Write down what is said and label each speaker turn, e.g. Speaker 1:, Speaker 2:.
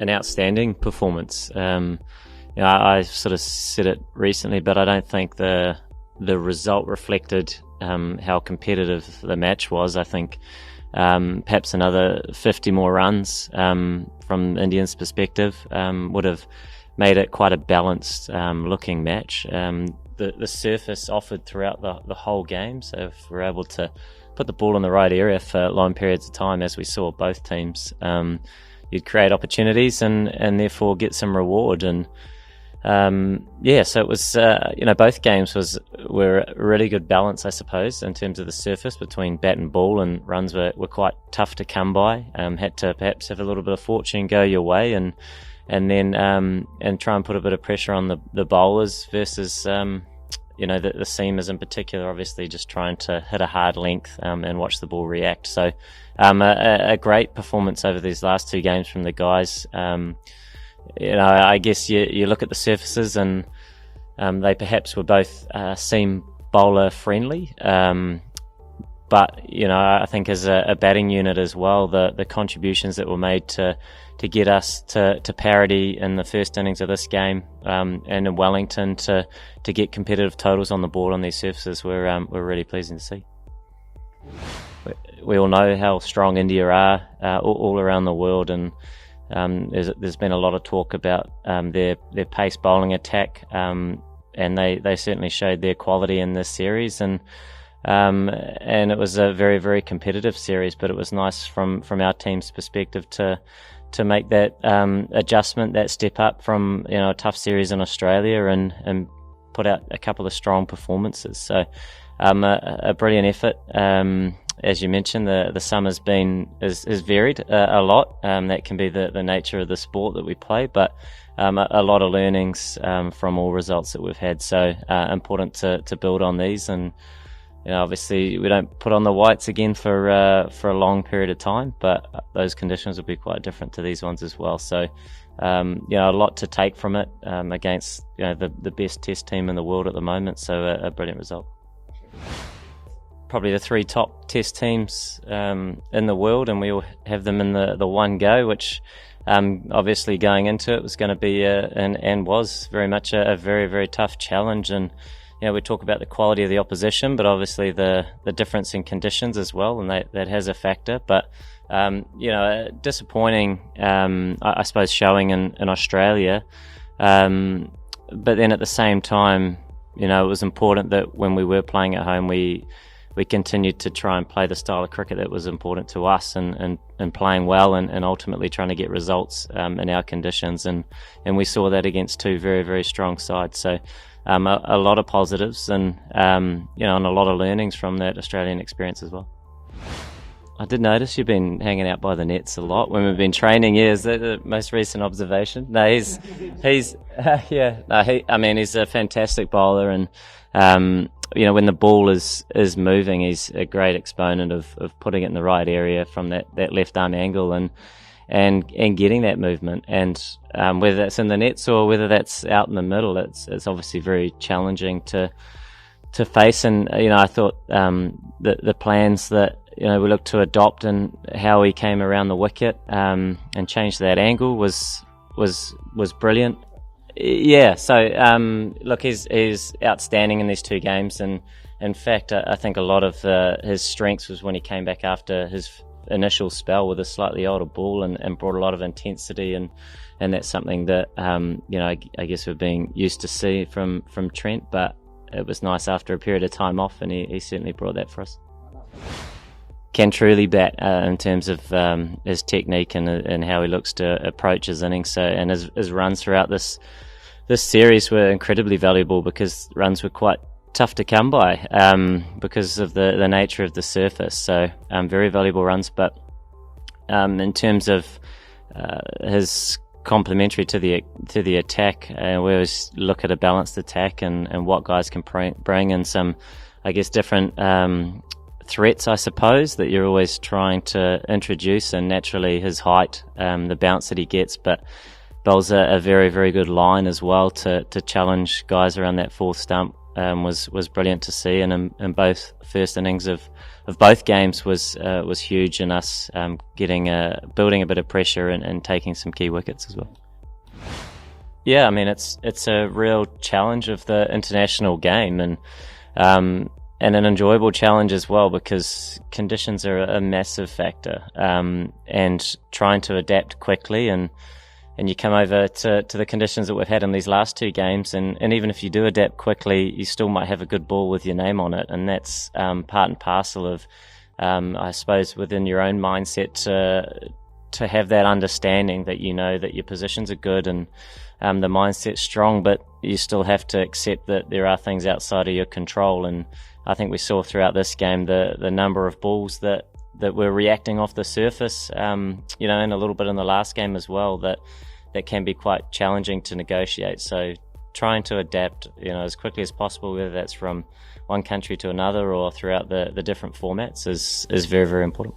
Speaker 1: an outstanding performance. I sort of said it recently, but I don't think the result reflected how competitive the match was. I think perhaps another 50 more runs from Indians' perspective would have made it quite a balanced looking match. The surface offered throughout the whole game, so if we're able to put the ball in the right area for long periods of time, as we saw both teams, you'd create opportunities and therefore get some reward. And so it was, both games were a really good balance, I suppose, in terms of the surface between bat and ball, and runs were quite tough to come by. Had to perhaps have a little bit of fortune go your way, and then try and put a bit of pressure on the bowlers versus the seamers in particular, obviously just trying to hit a hard length and watch the ball react. So a great performance over these last two games from the guys. I guess you look at the surfaces and they perhaps were both seam bowler friendly. But I think as a batting unit as well, the contributions that were made to get us to parity in the first innings of this game, and in Wellington to get competitive totals on the board on these surfaces were really pleasing to see. We all know how strong India are all around the world, and there's been a lot of talk about their pace bowling attack, and they certainly showed their quality in this series, and it was a very, very competitive series. But it was nice from our team's perspective to make that adjustment, that step up from a tough series in Australia, and put out a couple of strong performances. So a brilliant effort. As you mentioned, the summer's is varied a lot. That can be the nature of the sport that we play, but a lot of learnings from all results that we've had. So important to build on these, and obviously we don't put on the whites again for a long period of time, but those conditions will be quite different to these ones as well. So a lot to take from it against the best Test team in the world at the moment. So a brilliant result. Probably the three top Test teams in the world, and we all have them in the one go, which obviously going into it was going to be and was very much a very, very tough challenge. And we talk about the quality of the opposition, but obviously the difference in conditions as well, and that has a factor. But a disappointing, I suppose, showing in Australia. But then at the same time, it was important that when we were playing at home, we continued to try and play the style of cricket that was important to us, and playing well and ultimately trying to get results in our conditions. And we saw that against two very, very strong sides. So a lot of positives and and a lot of learnings from that Australian experience as well. I did notice you've been hanging out by the nets a lot when we've been training. Yeah, is that the most recent observation? No, he's he's a fantastic bowler, and when the ball is moving, he's a great exponent of putting it in the right area from that left arm angle and getting that movement. And whether that's in the nets or whether that's out in the middle, it's obviously very challenging to face. And I thought the plans that we looked to adopt and how he came around the wicket and changed that angle was brilliant. Yeah, so look, he's outstanding in these two games, and in fact, I think a lot of his strengths was when he came back after his initial spell with a slightly older ball and brought a lot of intensity, and that's something that I guess we're being used to see from Trent, but it was nice after a period of time off, and he certainly brought that for us. Can truly bat in terms of his technique and how he looks to approach his innings. So, and his runs throughout this series were incredibly valuable, because runs were quite tough to come by because of the nature of the surface. So very valuable runs. But in terms of his complementary to the attack, we always look at a balanced attack and what guys can bring, and some, I guess, different threats, I suppose, that you're always trying to introduce. And naturally his height, the bounce that he gets, but bowls a very, very good line as well to challenge guys around that fourth stump, was brilliant to see. And in both first innings of of both games was huge in us building a bit of pressure and taking some key wickets as well. Yeah, I mean it's a real challenge of the international game, and an enjoyable challenge as well, because conditions are a massive factor, and trying to adapt quickly, and you come over to the conditions that we've had in these last two games, and even if you do adapt quickly, you still might have a good ball with your name on it, and that's part and parcel of, I suppose, within your own mindset to have that understanding that you know that your positions are good and the mindset's strong, but you still have to accept that there are things outside of your control. And I think we saw throughout this game the number of balls that were reacting off the surface, and a little bit in the last game as well, that can be quite challenging to negotiate. So trying to adapt, as quickly as possible, whether that's from one country to another or throughout the different formats, is very, very important.